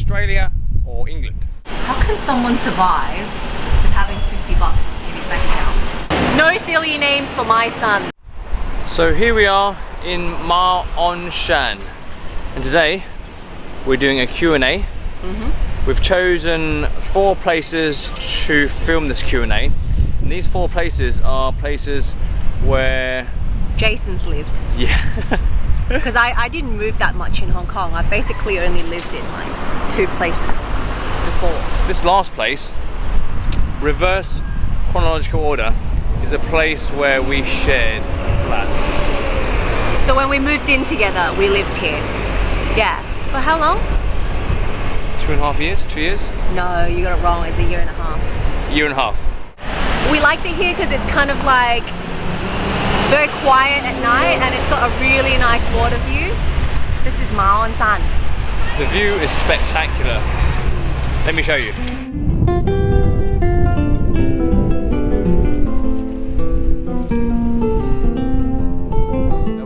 Australia or England? How can someone survive with having 50 bucks in his bank account? No silly names for my son. So here we are in Ma On Shan, and today we're doing a Q&A. We've chosen 4 places to film this Q&A, and these 4 places are places where Jason's lived. Yeah. Because I didn't move that much in Hong Kong. I basically only lived in like 2 places before. This last place, reverse chronological order, is a place where we shared a flat. So when we moved in together, we lived here. Yeah. For how long? 2.5 years? 2 years? No, you got it wrong. It's 1.5 years. Year and a half. We liked it here because it's kind of like very quiet at night, and it's got a really nice water view. This is Ma On Shan. The view is spectacular. Let me show you.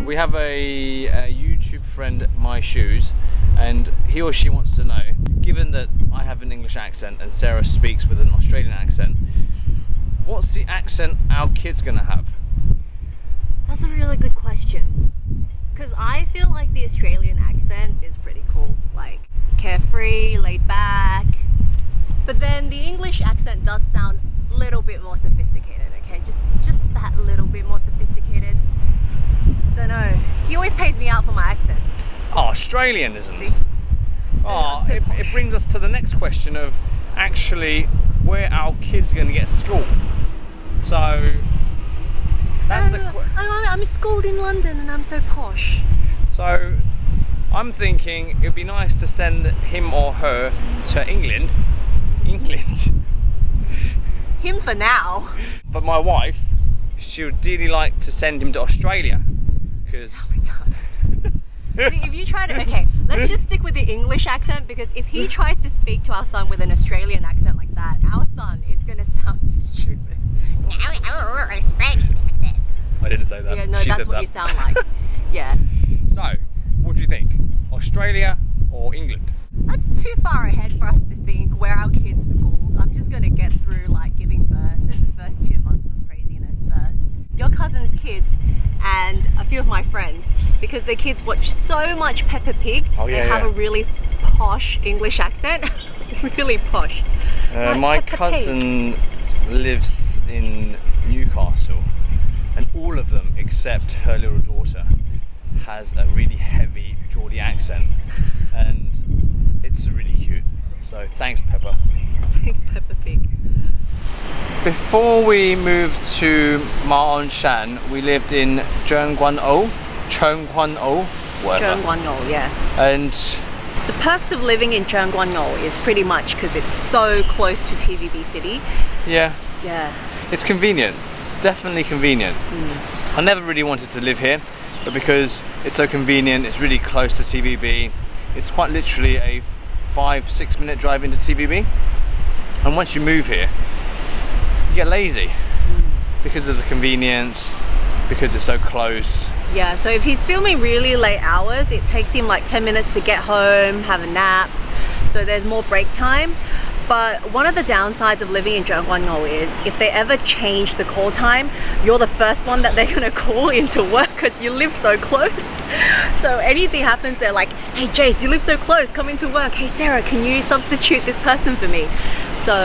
We have a YouTube friend, My Shoes, and he or she wants to know, given that I have an English accent and Sarah speaks with an Australian accent, what's the accent our kid's gonna have? That's a really good question. Because I feel like the Australian accent is pretty cool. Like carefree, laid back. But then the English accent does sound a little bit more sophisticated, okay? Just that little bit more sophisticated. Don't know. He always pays me out for my accent. Oh, Australianisms. See? Oh, So it brings us to the next question of actually where our kids are going to get to school. So that's I'm schooled in London and I'm so posh. So I'm thinking it would be nice to send him or her to England. Him for now. But my wife, she would really like to send him to Australia. Because See, if you try to, okay, let's just stick with the English accent, because if he tries to speak to our son with an Australian accent like that, our son is going to sound stupid. I didn't say that. Yeah, no, She that's said what that. you sound like. Yeah. So, what do you think? Australia or England? That's too far ahead for us to think where our kids schooled. I'm just going to get through like giving birth and the first 2 months of craziness first. Your cousin's kids and a few of my friends, because their kids watch so much Peppa Pig, they have a really posh English accent. Really posh. Like My Peppa cousin lives in Newcastle, and all of them except her little daughter has a really heavy Geordie accent, and it's really cute. So thanks, Peppa. Thanks, Peppa Pig. Before we moved to Ma On Shan, we lived in Chun Wan, whatever. Chun Wan, yeah. And The perks of living in Chun Wan is pretty much because it's so close to TVB City. yeah, Yeah. it's convenient, definitely convenient. I never really wanted to live here, but because it's so convenient, it's really close to TVB. It's quite literally a 5-6 minute drive into TVB. And once you move here, you get lazy because of the convenience, because it's so close. Yeah, so if he's filming really late hours, it takes him like 10 minutes to get home, have a nap. So there's more break time. But one of the downsides of living in Chun Wan is if they ever change the call time, you're the first one that they're gonna call into work because you live so close. So anything happens, they're like, hey Jace, you live so close, come into work. Hey Sarah, can you substitute this person for me? So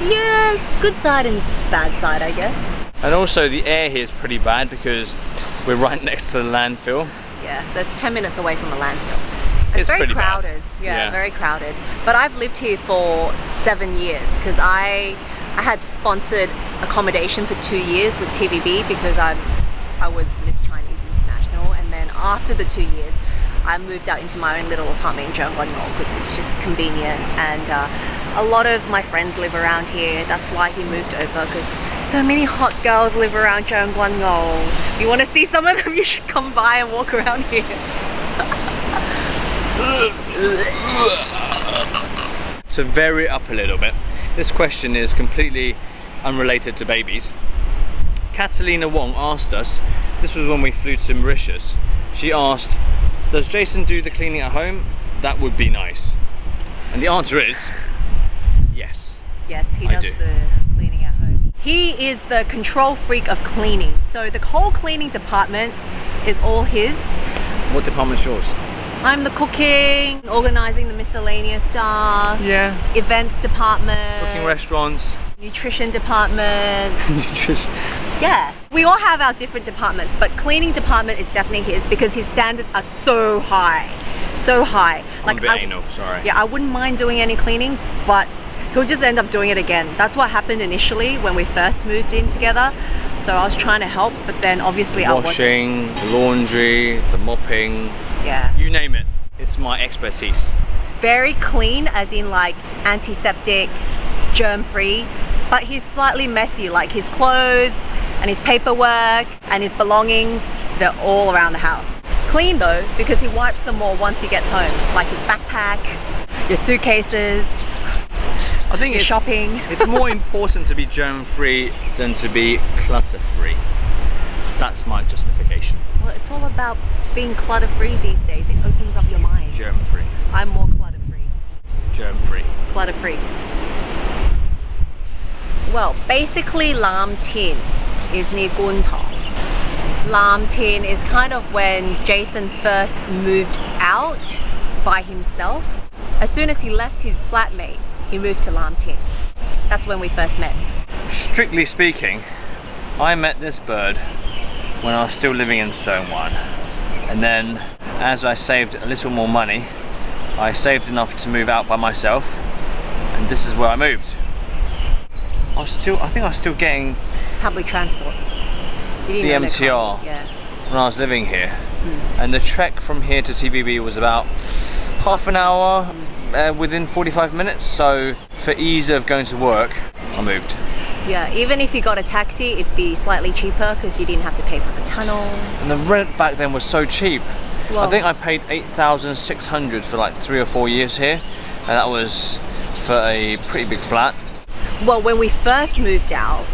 yeah, good side and bad side, I guess. And also the air here is pretty bad because we're right next to the landfill. Yeah, so it's 10 minutes away from a landfill. It's very pretty bad. crowded. Yeah, very crowded. But I've lived here for 7 years because I had sponsored accommodation for 2 years with TVB because I was Miss Chinese International, and then after the 2 years I moved out into my own little apartment in Chun Wan because it's just convenient, and a lot of my friends live around here. That's why he moved over, because so many hot girls live around Chun Wan. If you want to see some of them, you should come by and walk around here. To vary it up a little bit, this question is completely unrelated to babies. Catalina Wong asked us, this was when we flew to Mauritius, she asked, does Jason do the cleaning at home? That would be nice. And the answer is yes. Yes, he I does do. the cleaning at home. He is the control freak of cleaning. So the whole cleaning department is all his. What department's yours? I'm the cooking, organizing the miscellaneous stuff. Yeah. Events department. Cooking restaurants. Nutrition department. Nutrition. Yeah. We all have our different departments, but cleaning department is definitely his because his standards are so high. So high. I'm a bit anal, sorry. Yeah, I wouldn't mind doing any cleaning, but he'll just end up doing it again. That's what happened initially when we first moved in together. So I was trying to help, but then obviously I wasn't. Washing, the laundry, the mopping. Yeah. You name it. It's my expertise. Very clean, as in like antiseptic, germ-free, but he's slightly messy, like his clothes and his paperwork and his belongings, they're all around the house. Clean though, because he wipes them all once he gets home, like his backpack, your suitcases, I think your shopping. It's more important to be germ-free than to be clutter-free. That's my justification. Well, it's all about being clutter-free these days. It opens up your mind. Germ-free. I'm more clutter-free. Germ-free. Clutter-free. Well, basically Lambton is near Gunta. Lambton is kind of when Jason first moved out by himself. As soon as he left his flatmate, he moved to Lambton. That's when we first met. Strictly speaking, I met this bird when I was still living in Chun Wan. And then as I saved a little more money, I saved enough to move out by myself, and this is where I moved. I think I was still getting Public transport. You the didn't know MTR yeah. when I was living here. And the trek from here to TVB was about half an hour within 45 minutes. So for ease of going to work, I moved. Yeah, even if you got a taxi, it'd be slightly cheaper because you didn't have to pay for the tunnel. And the rent back then was so cheap. Well, I think I paid 8,600 for like 3 or 4 years here, and that was for a pretty big flat. Well, when we first moved out,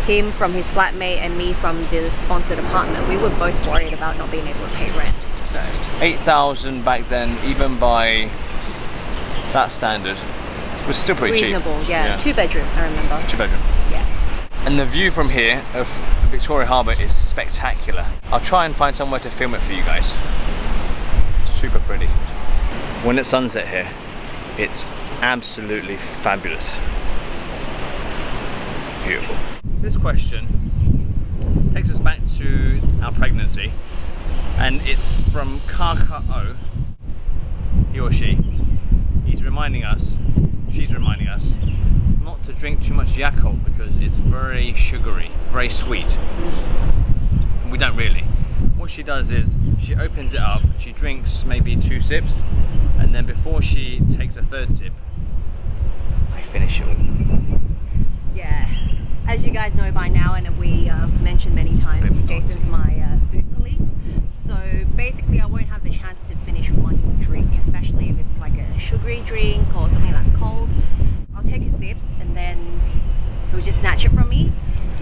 him from his flatmate and me from the sponsored apartment, we were both worried about not being able to pay rent. So 8,000 back then, even by that standard, was still pretty reasonable, cheap. yeah. 2-bedroom, I remember. 2-bedroom. Yeah. And the view from here of Victoria Harbour is spectacular. I'll try and find somewhere to film it for you guys. Super pretty. When it's sunset here, it's absolutely fabulous. Beautiful. This question takes us back to our pregnancy, and it's from Kaka'o, he or she. She's reminding us not to drink too much Yakult because it's very sugary, very sweet. We don't really. What she does is she opens it up, she drinks maybe 2 sips, and then before she takes a 3rd sip, I finish it all. Yeah. As you guys know by now, and we mentioned many times, Jason's my food police. So basically I won't have the chance to finish one drink, especially if it's like a sugary drink or something that's cold. I'll take a sip and then he'll just snatch it from me.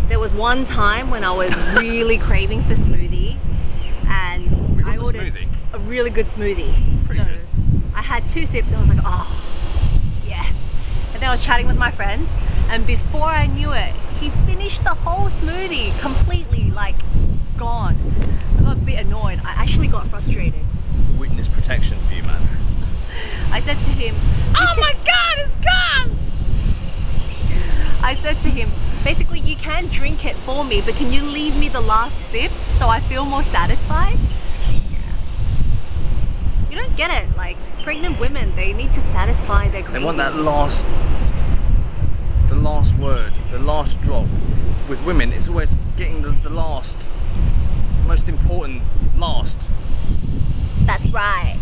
There was one time when I was really craving for smoothie, and I ordered a really good smoothie. Pretty good. I had 2 sips and I was like, oh, yes. And then I was chatting with my friends, and before I knew it, he finished the whole smoothie completely, like gone. I got a bit annoyed. I actually got frustrated. Witness protection for you, man. I said to him, oh my God, it's gone! I said to him, basically you can drink it for me, but can you leave me the last sip so I feel more satisfied? Yeah. You don't get it, like pregnant women, they need to satisfy their cravings. They want that last word, the last drop. With women, it's always getting the last, most important last. That's right.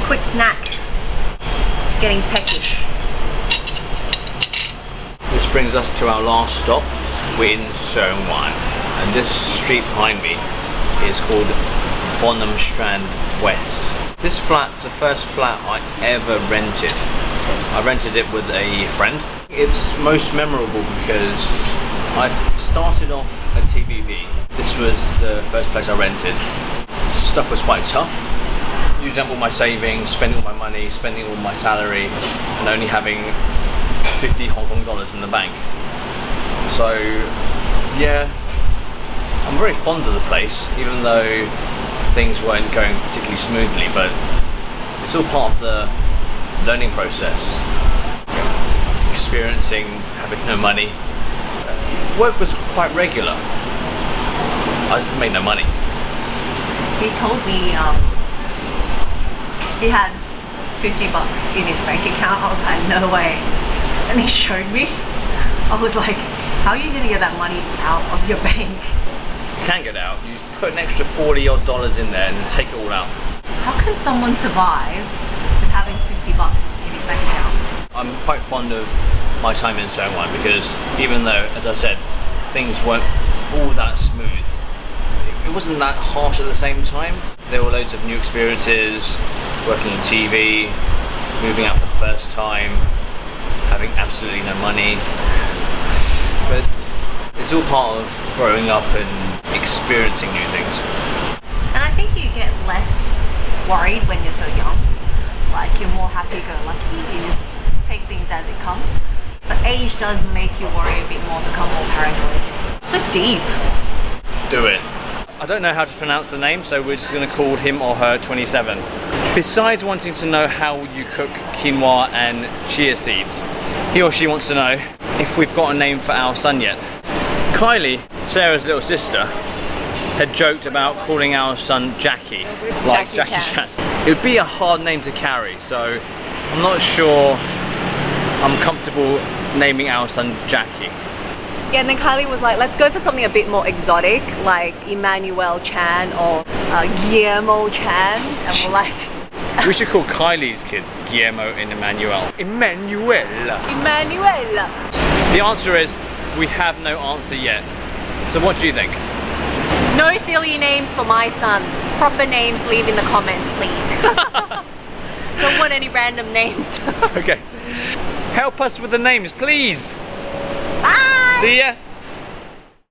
Quick snack. Getting peckish. This brings us to our last stop. We're in Chun Wan, and this street behind me is called Bonham Strand West. This flat's the first flat I ever rented. I rented it with a friend. It's most memorable because I started off at TVB. This was the first place I rented. Stuff was quite tough. using up all my savings, spending all my money, spending all my salary, and only having 50 Hong Kong dollars in the bank. So yeah, I'm very fond of the place, even though things weren't going particularly smoothly, but it's all part of the learning process. Experiencing having no money. Work was quite regular. I just made no money. He told me he had 50 bucks in his bank account. I was like, no way. And he showed me. I was like, how are you gonna get that money out of your bank? You can't get out. You put an extra 40 odd dollars in there and then take it all out. How can someone survive with having 50 bucks in his bank account? I'm quite fond of my time in Chun Wan because even though, as I said, things weren't all that smooth, it wasn't that harsh at the same time. There were loads of new experiences, working in TV, moving out for the first time, having absolutely no money. But it's all part of growing up and experiencing new things. And I think you get less worried when you're so young. Like, you're more happy-go-lucky, you just take things as it comes. But age does make you worry a bit more, become more paranoid. So deep. Do it. I don't know how to pronounce the name, so we're just going to call him or her 27. Besides wanting to know how you cook quinoa and chia seeds, he or she wants to know if we've got a name for our son yet. Kylie, Sarah's little sister, had joked about calling our son Jackie, like Jackie Chan. It would be a hard name to carry, so I'm not sure I'm comfortable naming our son Jackie. Yeah, and then Kylie was like, let's go for something a bit more exotic, like Emmanuel Chan or Guillermo Chan. And we're like... We should call Kylie's kids Guillermo and Emmanuel. Emmanuel. The answer is, we have no answer yet. So what do you think? No silly names for my son. Proper names, leave in the comments, please. Don't want any random names. Okay. Help us with the names, please. Bye! See ya!